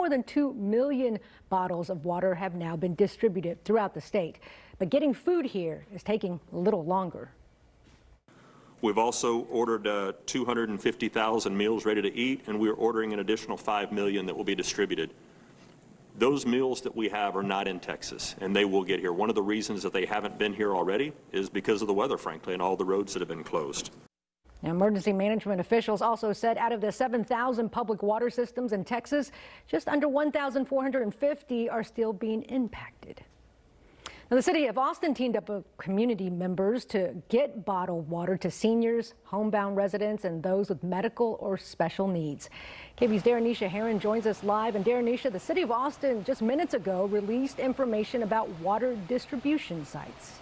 more than 2 million bottles of water have now been distributed throughout the state. But getting food here is taking a little longer. We've also ordered 250,000 meals ready to eat, and we're ordering an additional 5 million that will be distributed. Those meals that we have are not in Texas, and they will get here. One of the reasons that they haven't been here already is because of the weather, frankly, and all the roads that have been closed. Emergency management officials also said out of the 7,000 public water systems in Texas, just under 1,450 are still being impacted. Now, the city of Austin teamed up with community members to get bottled water to seniors, homebound residents, and those with medical or special needs. KVUE's Darrenisha Herron joins us live. And Darrenisha, the city of Austin just minutes ago released information about water distribution sites.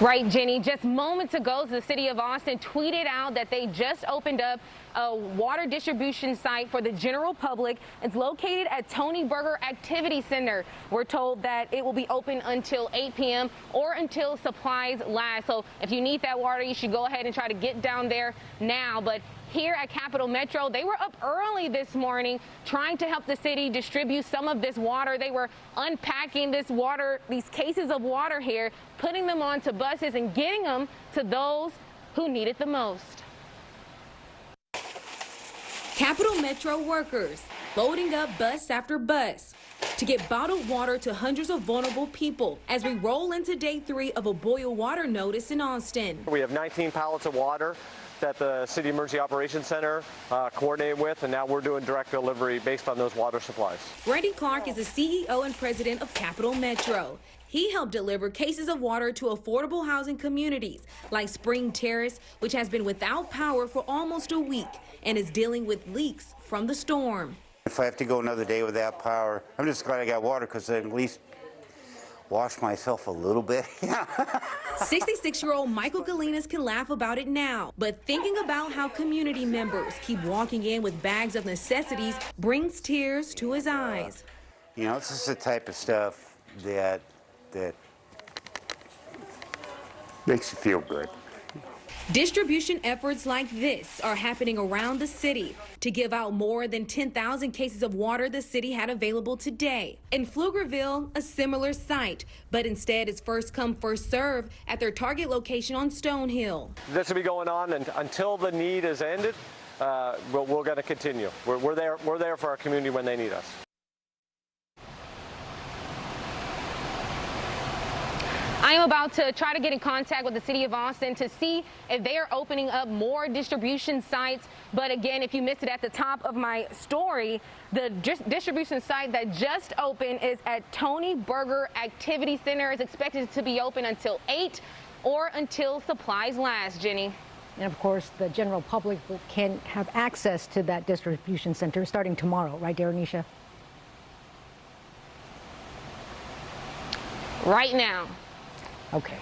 Right, Jenny. Just moments ago, the city of Austin tweeted out that they just opened up a water distribution site for the general public. It's located at Tony Berger Activity Center. We're told that it will be open until 8 p.m. or until supplies last. So if you need that water, you should go ahead and try to get down there now. But here at Capital Metro, they were up early this morning trying to help the city distribute some of this water. They were unpacking this water, these cases of water here, putting them onto buses and getting them to those who need it the most. Capital Metro workers loading up bus after bus to get bottled water to hundreds of vulnerable people as we roll into day 3 of a boil water notice in Austin. We have 19 pallets of water that the City Emergency Operations Center coordinated with, and now we're doing direct delivery based on those water supplies. Brady Clark is the CEO and president of Capital Metro. He helped deliver cases of water to affordable housing communities like Spring Terrace, which has been without power for almost a week and is dealing with leaks from the storm. If I have to go another day without power, I'm just glad I got water because I at least wash myself a little bit. 66-year-old Michael Galinas can laugh about it now, but thinking about how community members keep walking in with bags of necessities brings tears to his eyes. You know, this is the type of stuff that makes you feel good. Distribution efforts like this are happening around the city to give out more than 10,000 cases of water the city had available today. In Pflugerville, a similar site, but instead it's first come, first serve at their target location on Stonehill. This will be going on until the need is ended. We're going to continue. We're there for our community when they need us. I am about to try to get in contact with the city of Austin to see if they are opening up more distribution sites. But again, if you missed it at the top of my story, the distribution site that just opened is at Tony Berger Activity Center. It's expected to be open until 8 or until supplies last, Jenny. And of course, the general public can have access to that distribution center starting tomorrow, right, Darrenisha? Right now. Okay.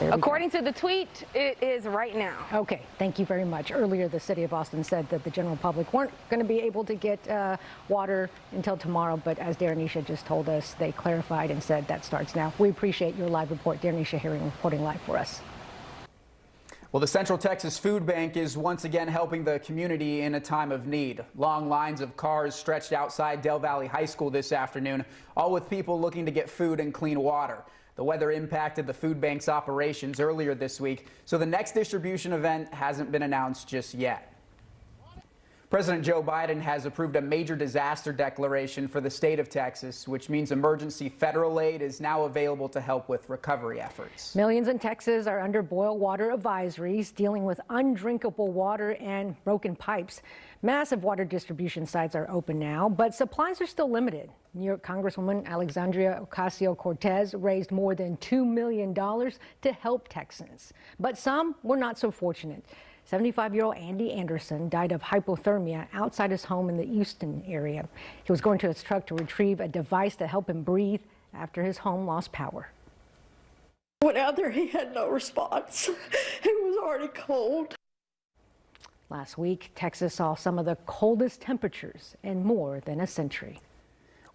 According to the tweet, it is right now. Okay, thank you very much. Earlier, the city of Austin said that the general public weren't going to be able to get water until tomorrow, but as Darrenisha just told us, they clarified and said that starts now. We appreciate your live report. Darrenisha Herron reporting live for us. Well, the Central Texas Food Bank is once again helping the community in a time of need. Long lines of cars stretched outside Del Valley High School this afternoon, all with people looking to get food and clean water. The weather impacted the food bank's operations earlier this week, so the next distribution event hasn't been announced just yet. President Joe Biden has approved a major disaster declaration for the state of Texas, which means emergency federal aid is now available to help with recovery efforts. Millions in Texas are under boil water advisories, dealing with undrinkable water and broken pipes. Massive water distribution sites are open now, but supplies are still limited. New York Congresswoman Alexandria Ocasio-Cortez raised more than $2 million to help Texans, but some were not so fortunate. 75-year-old Andy Anderson died of hypothermia outside his home in the Houston area. He was going to his truck to retrieve a device to help him breathe after his home lost power. Went out there, he had no response. He was already cold. Last week, Texas saw some of the coldest temperatures in more than a century.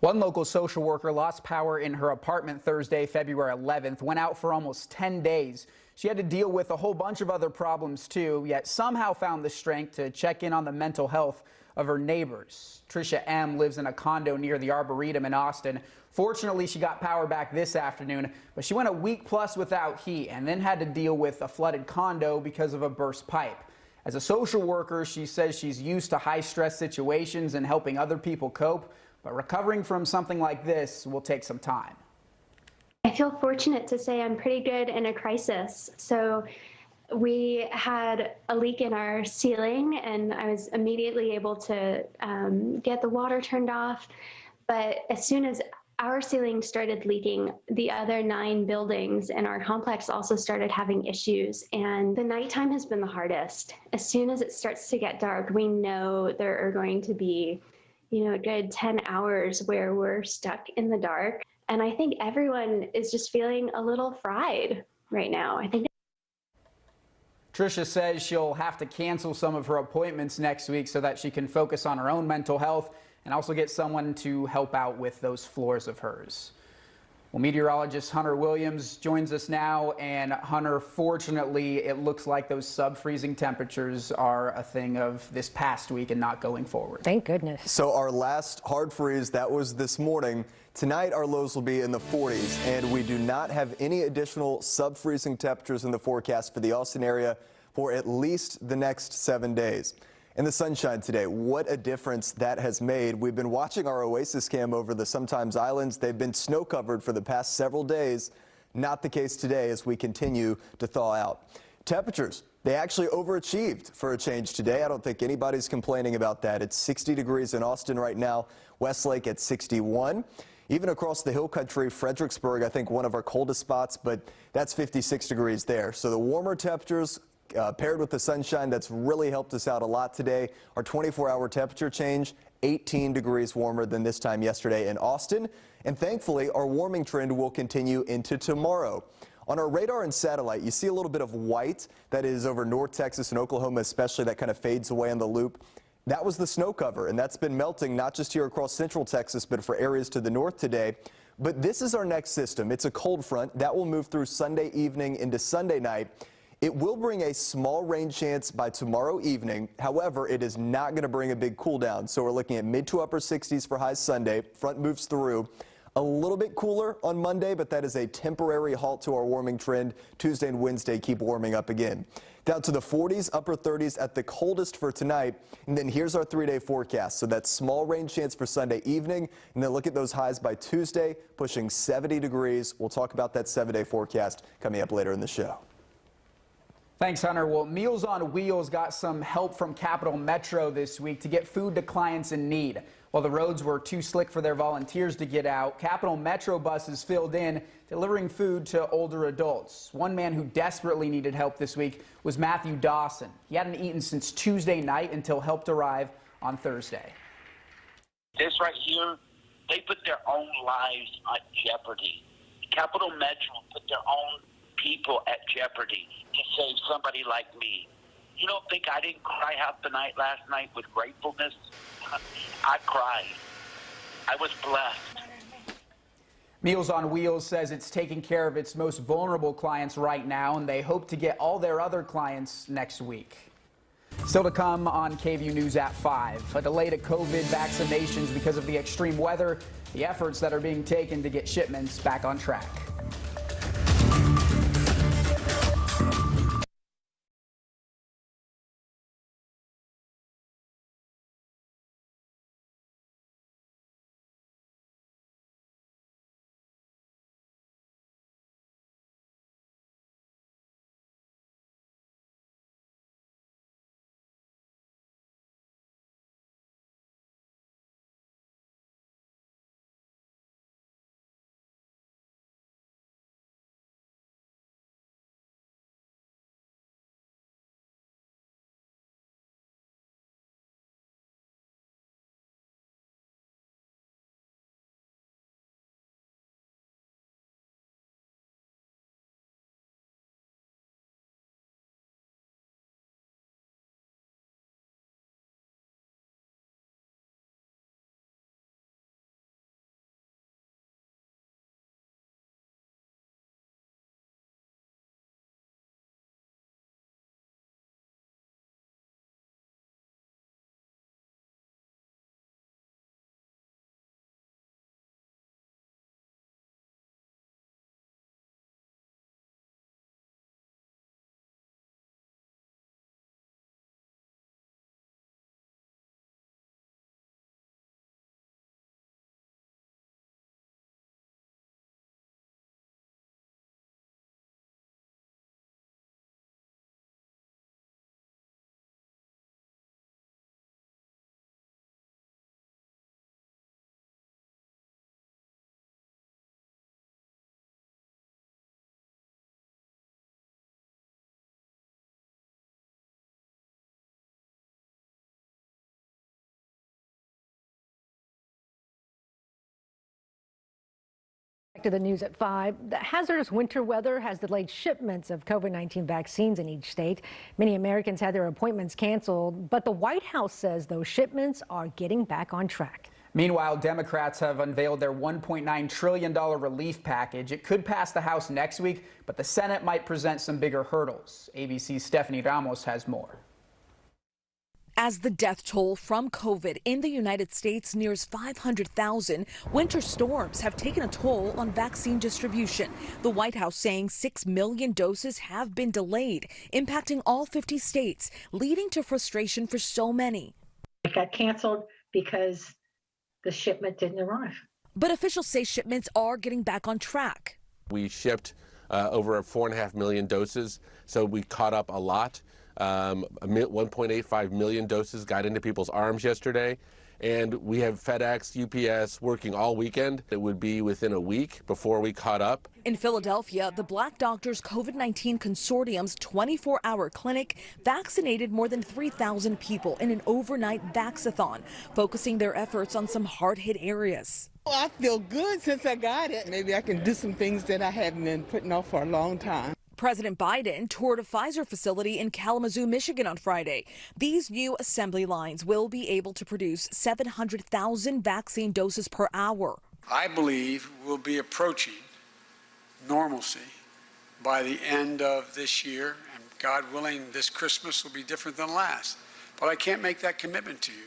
One local social worker lost power in her apartment Thursday, February 11th, went out for almost 10 days. She had to deal with a whole bunch of other problems too, yet somehow found the strength to check in on the mental health of her neighbors. Tricia M. lives in a condo near the Arboretum in Austin. Fortunately, she got power back this afternoon, but she went a week plus without heat and then had to deal with a flooded condo because of a burst pipe. As a social worker, she says she's used to high-stress situations and helping other people cope, but recovering from something like this will take some time. I feel fortunate to say I'm pretty good in a crisis. So we had a leak in our ceiling and I was immediately able to get the water turned off. But as soon as our ceiling started leaking, the other 9 buildings in our complex also started having issues. And the nighttime has been the hardest. As soon as it starts to get dark, we know there are going to be, a good 10 hours where we're stuck in the dark. And I think everyone is just feeling a little fried right now. I think Tricia says she'll have to cancel some of her appointments next week so that she can focus on her own mental health and also get someone to help out with those floors of hers. Well, meteorologist Hunter Williams joins us now, and Hunter, fortunately, it looks like those sub-freezing temperatures are a thing of this past week and not going forward. Thank goodness. So our last hard freeze, that was this morning. Tonight, our lows will be in the 40s, and we do not have any additional sub-freezing temperatures in the forecast for the Austin area for at least the next 7 days. And the sunshine today, what a difference that has made. We've been watching our Oasis cam over the Sometimes Islands. They've been snow covered for the past several days. Not the case today as we continue to thaw out. Temperatures, they actually overachieved for a change today. I don't think anybody's complaining about that. It's 60 degrees in Austin right now, Westlake at 61. Even across the hill country, Fredericksburg, I think one of our coldest spots, but that's 56 degrees there. So the warmer temperatures paired with the sunshine, that's really helped us out a lot today. Our 24-hour temperature change, 18 degrees warmer than this time yesterday in Austin. And thankfully, our warming trend will continue into tomorrow. On our radar and satellite, you see a little bit of white that is over North Texas and Oklahoma, especially, that kind of fades away on the loop. That was the snow cover, and that's been melting not just here across central Texas, but for areas to the north today. But this is our next system. It's a cold front that will move through Sunday evening into Sunday night. It will bring a small rain chance by tomorrow evening. However, it is not going to bring a big cool down. So we're looking at mid to upper 60s for highs Sunday. Front moves through. A little bit cooler on Monday, but that is a temporary halt to our warming trend. Tuesday and Wednesday keep warming up again. Down to the 40s, upper 30s at the coldest for tonight. And then here's our 3-day forecast. So that small rain chance for Sunday evening. And then look at those highs by Tuesday, pushing 70 degrees. We'll talk about that 7-day forecast coming up later in the show. Thanks, Hunter. Well, Meals on Wheels got some help from Capital Metro this week to get food to clients in need. While the roads were too slick for their volunteers to get out, Capital Metro buses filled in, delivering food to older adults. One man who desperately needed help this week was Matthew Dawson. He hadn't eaten since Tuesday night until help arrived on Thursday. This right here, they put their own lives at jeopardy. Capital Metro put their own people at jeopardy to save somebody like me. You don't think I didn't cry half the night last night with gratefulness? I cried. I was blessed. Meals on Wheels says it's taking care of its most vulnerable clients right now, and they hope to get all their other clients next week. Still to come on KVUE News at 5. A delay to COVID vaccinations because of the extreme weather, the efforts that are being taken to get shipments back on track. Back to the news at 5. The hazardous winter weather has delayed shipments of COVID-19 vaccines in each state. Many Americans had their appointments canceled, but the White House says those shipments are getting back on track. Meanwhile, Democrats have unveiled their $1.9 trillion relief package. It could pass the House next week, but the Senate might present some bigger hurdles. ABC's Stephanie Ramos has more. As the death toll from COVID in the United States nears 500,000, winter storms have taken a toll on vaccine distribution. The White House saying 6 million doses have been delayed, impacting all 50 states, leading to frustration for so many. It got canceled because the shipment didn't arrive. But officials say shipments are getting back on track. We shipped over 4.5 million doses, so we caught up a lot. 1.85 million doses got into people's arms yesterday, and we have FedEx, UPS working all weekend. It would be within a week before we caught up. In Philadelphia, the Black Doctors COVID-19 Consortium's 24-hour clinic vaccinated more than 3,000 people in an overnight vaxathon, focusing their efforts on some hard-hit areas. Well, I feel good since I got it. Maybe I can do some things that I haven't been putting off for a long time. President Biden toured a Pfizer facility in Kalamazoo, Michigan on Friday. These new assembly lines will be able to produce 700,000 vaccine doses per hour. I believe we'll be approaching normalcy by the end of this year, and God willing, this Christmas will be different than last. But I can't make that commitment to you.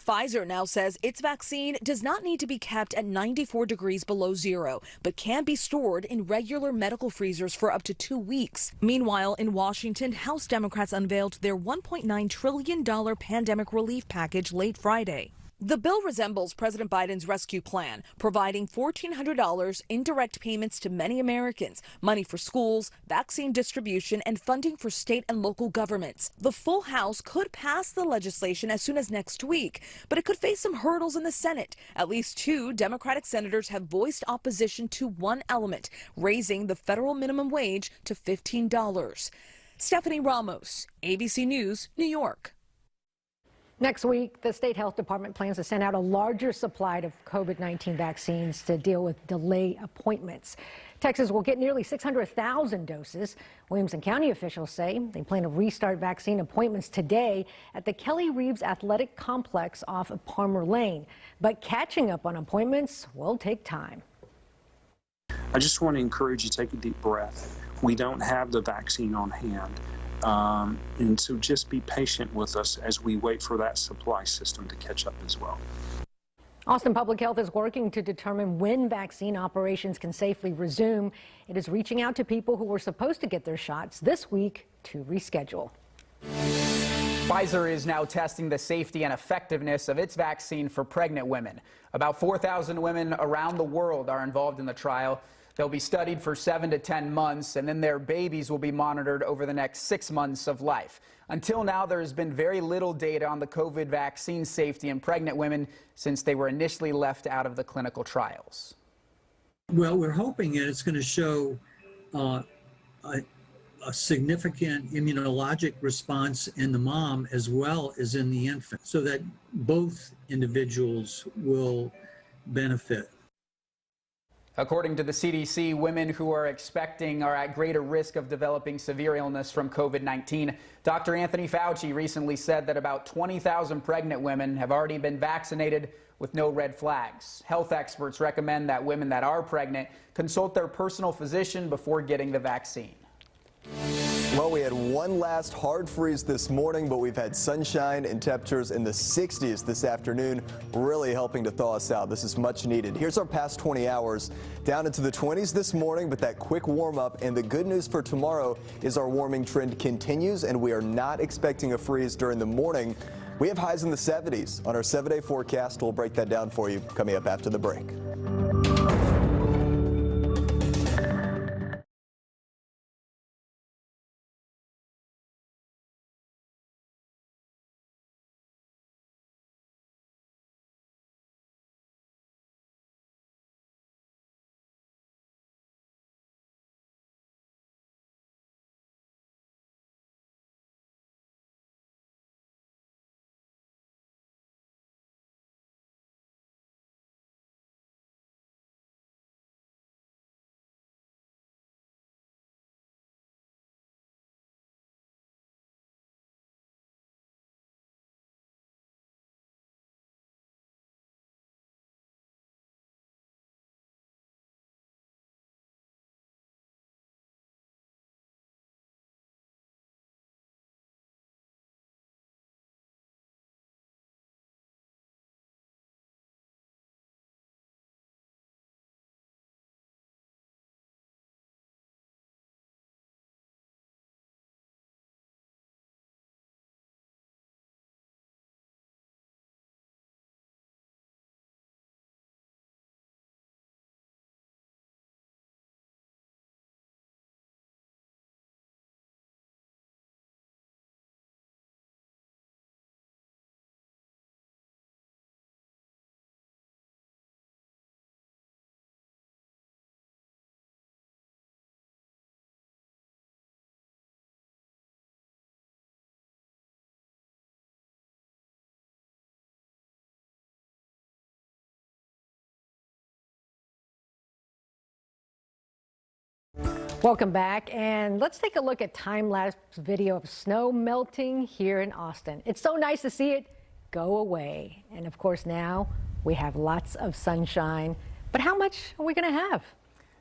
Pfizer now says its vaccine does not need to be kept at 94 degrees below zero, but can be stored in regular medical freezers for up to 2 weeks. Meanwhile, in Washington, House Democrats unveiled their $1.9 trillion pandemic relief package late Friday. The bill resembles President Biden's rescue plan, providing $1,400 in direct payments to many Americans, money for schools, vaccine distribution, and funding for state and local governments. The full House could pass the legislation as soon as next week, but it could face some hurdles in the Senate. At least 2 Democratic senators have voiced opposition to one element, raising the federal minimum wage to $15. Stephanie Ramos, ABC News, New York. Next week, the state health department plans to send out a larger supply of COVID-19 vaccines to deal with delay appointments. Texas will get nearly 600,000 doses. Williamson County officials say they plan to restart vaccine appointments today at the Kelly Reeves Athletic Complex off of Palmer Lane. But catching up on appointments will take time. I just want to encourage you to take a deep breath. We don't have the vaccine on hand. And so just be patient with us as we wait for that supply system to catch up as well. Austin Public Health is working to determine when vaccine operations can safely resume. It is reaching out to people who were supposed to get their shots this week to reschedule. Pfizer is now testing the safety and effectiveness of its vaccine for pregnant women. About 4,000 women around the world are involved in the trial. They'll be studied for 7 to 10 months, and then their babies will be monitored over the next 6 months of life. Until now, there has been very little data on the COVID vaccine safety in pregnant women since they were initially left out of the clinical trials. Well, we're hoping that it's going to show a significant immunologic response in the mom as well as in the infant, so that both individuals will benefit. According to the CDC, women who are expecting are at greater risk of developing severe illness from COVID-19. Dr. Anthony Fauci recently said that about 20,000 pregnant women have already been vaccinated with no red flags. Health experts recommend that women that are pregnant consult their personal physician before getting the vaccine. Well, we had one last hard freeze this morning, but we've had sunshine and temperatures in the 60s this afternoon, really helping to thaw us out. This is much needed. Here's our past 20 hours. Down into the 20s this morning, but that quick warm up. And the good news for tomorrow is our warming trend continues, and we are not expecting a freeze during the morning. We have highs in the 70s. On our 7-day forecast, we'll break that down for you coming up after the break. Welcome back, and let's take a look at time-lapse video of snow melting here in Austin. It's so nice to see it go away. And of course, now we have lots of sunshine. But how much are we going to have?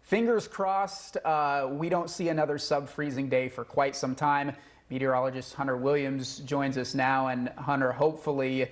Fingers crossed we don't see another sub-freezing day for quite some time. Meteorologist Hunter Williams joins us now, and Hunter, hopefully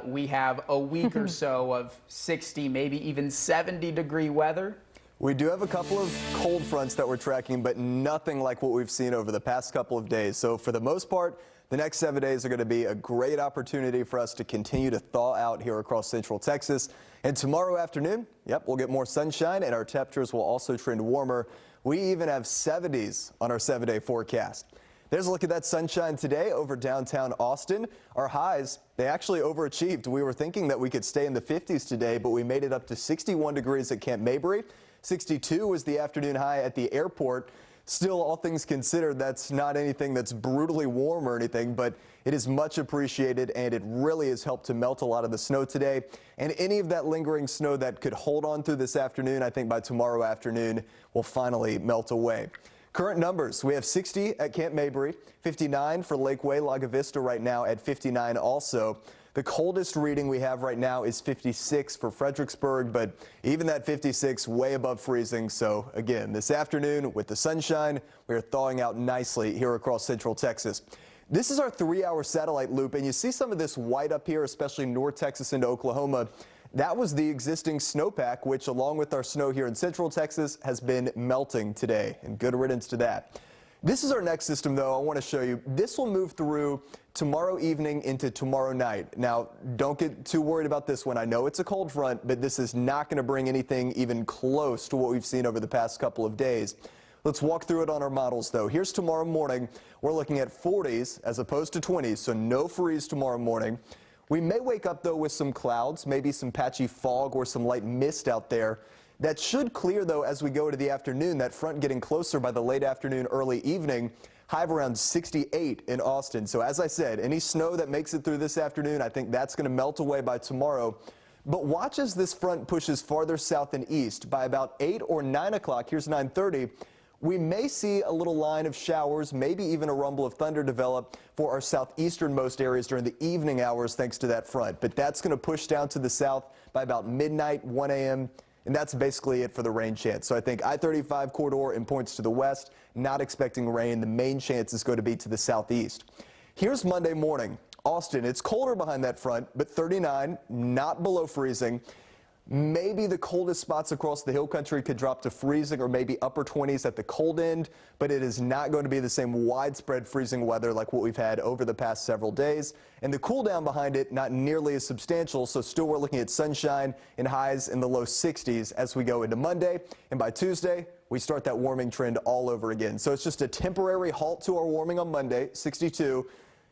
we have a week or so of 60, maybe even 70-degree weather. We do have a couple of cold fronts that we're tracking, but nothing like what we've seen over the past couple of days. So for the most part, the next 7 days are going to be a great opportunity for us to continue to thaw out here across central Texas. And tomorrow afternoon, we'll get more sunshine, and our temperatures will also trend warmer. We even have 70s on our 7-day forecast. There's a look at that sunshine today over downtown Austin. Our highs, they actually overachieved. We were thinking that we could stay in the 50s today, but we made it up to 61 degrees at Camp Mabry. 62 was the afternoon high at the airport. Still, all things considered, that's not anything that's brutally warm or anything, but it is much appreciated, and it really has helped to melt a lot of the snow today. And any of that lingering snow that could hold on through this afternoon, I think by tomorrow afternoon will finally melt away. Current numbers, we have 60 at Camp Mabry, 59 for Lakeway, Laga Vista right now at 59 also. The coldest reading we have right now is 56 for Fredericksburg, but even that 56 way above freezing. So again, this afternoon with the sunshine, we are thawing out nicely here across central Texas. This is our 3-hour satellite loop, and you see some of this white up here, especially North Texas into Oklahoma. That was the existing snowpack, which along with our snow here in central Texas has been melting today, and good riddance to that. This is our next system, though. I want to show you. This will move through tomorrow evening into tomorrow night. Now, don't get too worried about this one. I know it's a cold front, but this is not going to bring anything even close to what we've seen over the past couple of days. Let's walk through it on our models, though. Here's tomorrow morning. We're looking at 40s as opposed to 20s, so no freeze tomorrow morning. We may wake up, though, with some clouds, maybe some patchy fog or some light mist out there. That should clear, though, as we go into the afternoon. That front getting closer by the late afternoon, early evening. High of around 68 in Austin. So as I said, any snow that makes it through this afternoon, I think that's going to melt away by tomorrow. But watch as this front pushes farther south and east. By about 8 or 9 o'clock, here's 9:30, we may see a little line of showers, maybe even a rumble of thunder develop for our southeasternmost areas during the evening hours thanks to that front. But that's going to push down to the south by about midnight, 1 a.m., and that's basically it for the rain chance. So I think I-35 corridor and points to the west, not expecting rain. The main chance is going to be to the southeast. Here's Monday morning. Austin, it's colder behind that front, but 39, not below freezing. Maybe the coldest spots across the hill country could drop to freezing or maybe upper 20s at the cold end, but it is not going to be the same widespread freezing weather like what we've had over the past several days. And the cool down behind it, not nearly as substantial, so still we're looking at sunshine and highs in the low 60s as we go into Monday. And by Tuesday, we start that warming trend all over again. So it's just a temporary halt to our warming on Monday, 62.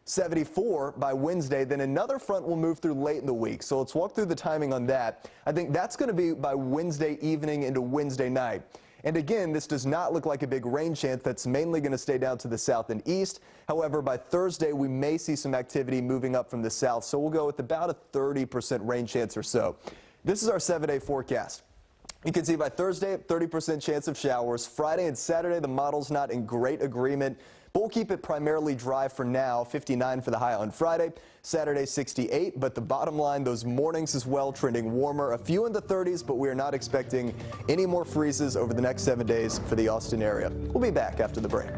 74 by Wednesday, then another front will move through late in the week. So let's walk through the timing on that. I think that's going to be by Wednesday evening into Wednesday night. And again, this does not look like a big rain chance. That's mainly going to stay down to the south and east. However, by Thursday, we may see some activity moving up from the south. So we'll go with about a 30% rain chance or so. This is our 7-day forecast. You can see by Thursday, 30% chance of showers. Friday and Saturday, the model's not in great agreement, but we'll keep it primarily dry for now. 59 for the high on Friday, Saturday 68, but the bottom line, those mornings as well trending warmer, a few in the 30s, but we are not expecting any more freezes over the next 7 days for the Austin area. We'll be back after the break.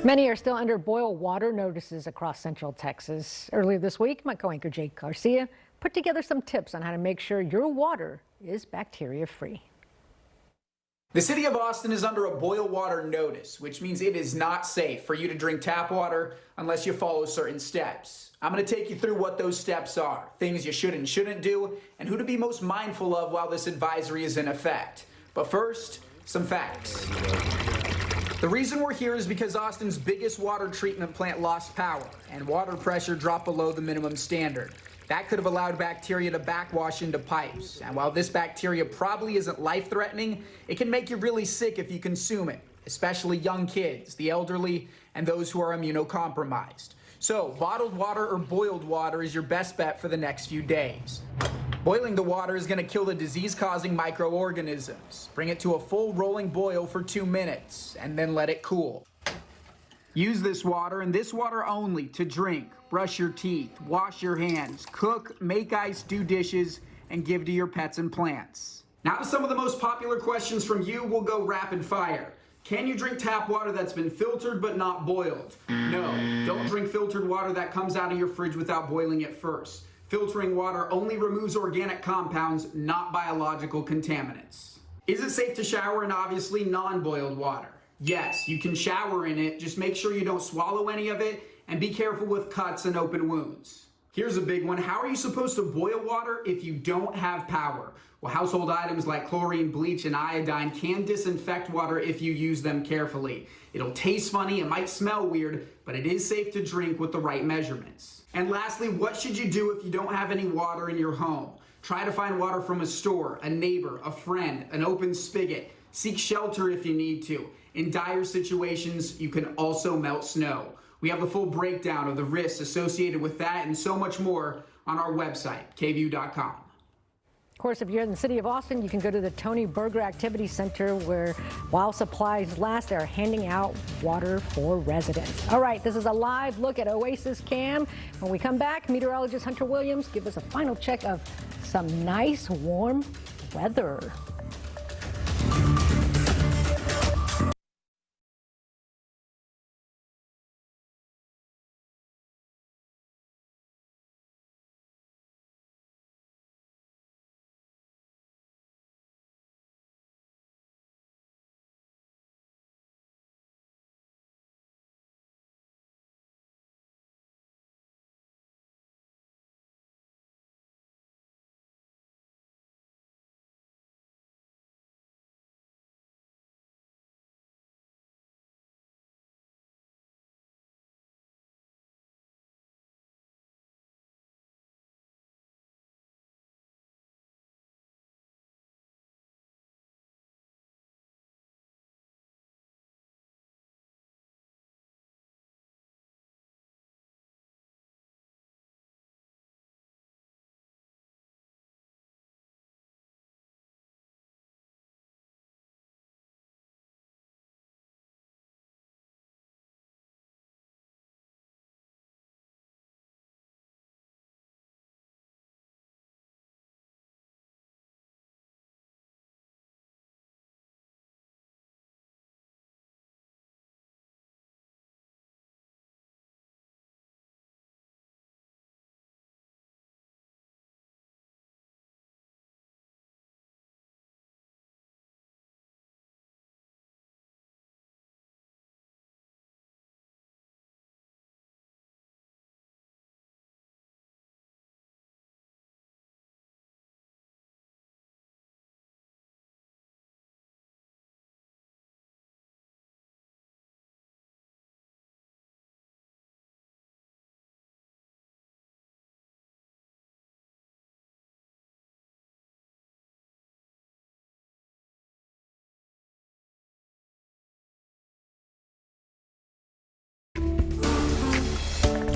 Many are still under boil water notices across central Texas. Earlier this week, my co-anchor Jake Garcia put together some tips on how to make sure your water is bacteria-free. The city of Austin is under a boil water notice, which means it is not safe for you to drink tap water unless you follow certain steps. I'm going to take you through what those steps are, things you should and shouldn't do, and who to be most mindful of while this advisory is in effect. But first, some facts. The reason we're here is because Austin's biggest water treatment plant lost power and water pressure dropped below the minimum standard. That could have allowed bacteria to backwash into pipes. And while this bacteria probably isn't life-threatening, it can make you really sick if you consume it, especially young kids, the elderly, and those who are immunocompromised. So, bottled water or boiled water is your best bet for the next few days. Boiling the water is going to kill the disease-causing microorganisms. Bring it to a full rolling boil for 2 minutes, and then let it cool. Use this water and this water only to drink, brush your teeth, wash your hands, cook, make ice, do dishes, and give to your pets and plants. Now to some of the most popular questions from you. We'll go rapid fire. Can you drink tap water that's been filtered but not boiled? No, don't drink filtered water that comes out of your fridge without boiling it first. Filtering water only removes organic compounds, not biological contaminants. Is it safe to shower in obviously non-boiled water? Yes, you can shower in it, just make sure you don't swallow any of it and be careful with cuts and open wounds. Here's a big one. How are you supposed to boil water if you don't have power? Well, household items like chlorine, bleach, and iodine can disinfect water if you use them carefully. It'll taste funny, it might smell weird, but it is safe to drink with the right measurements. And lastly, what should you do if you don't have any water in your home? Try to find water from a store, a neighbor, a friend, an open spigot. Seek shelter if you need to. In dire situations, you can also melt snow. We have the full breakdown of the risks associated with that and so much more on our website, KVUE.com. Of course, if you're in the city of Austin, you can go to the Tony Berger Activity Center where, while supplies last, they're handing out water for residents. All right, this is a live look at Oasis Cam. When we come back, meteorologist Hunter Williams give us a final check of some nice warm weather.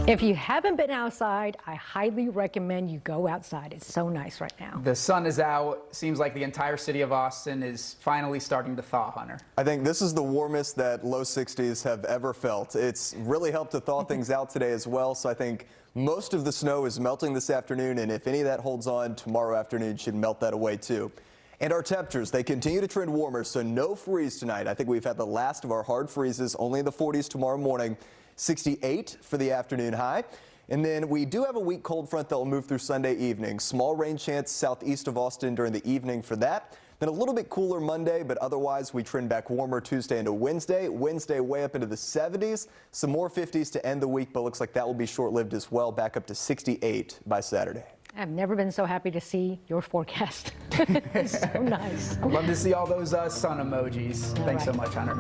If you haven't been outside, I highly recommend you go outside. It's so nice right now. The sun is out. Seems like the entire city of Austin is finally starting to thaw, Hunter. I think this is the warmest that low 60s have ever felt. It's really helped to thaw things out today as well, so I think most of the snow is melting this afternoon, and if any of that holds on, tomorrow afternoon should melt that away too. And our temperatures, they continue to trend warmer, so no freeze tonight. I think we've had the last of our hard freezes, only in the 40s tomorrow morning. 68 for the afternoon high. And then we do have a weak cold front that will move through Sunday evening. Small rain chance southeast of Austin during the evening for that. Then a little bit cooler Monday, but otherwise we trend back warmer Tuesday into Wednesday. Wednesday way up into the 70s. Some more 50s to end the week, but looks like that will be short-lived as well. Back up to 68 by Saturday. I've never been so happy to see your forecast. So nice. Love to see all those sun emojis. Thanks so much, Hunter.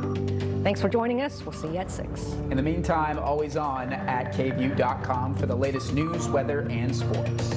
Thanks for joining us. We'll see you at 6. In the meantime, always on at KVUE.com for the latest news, weather, and sports.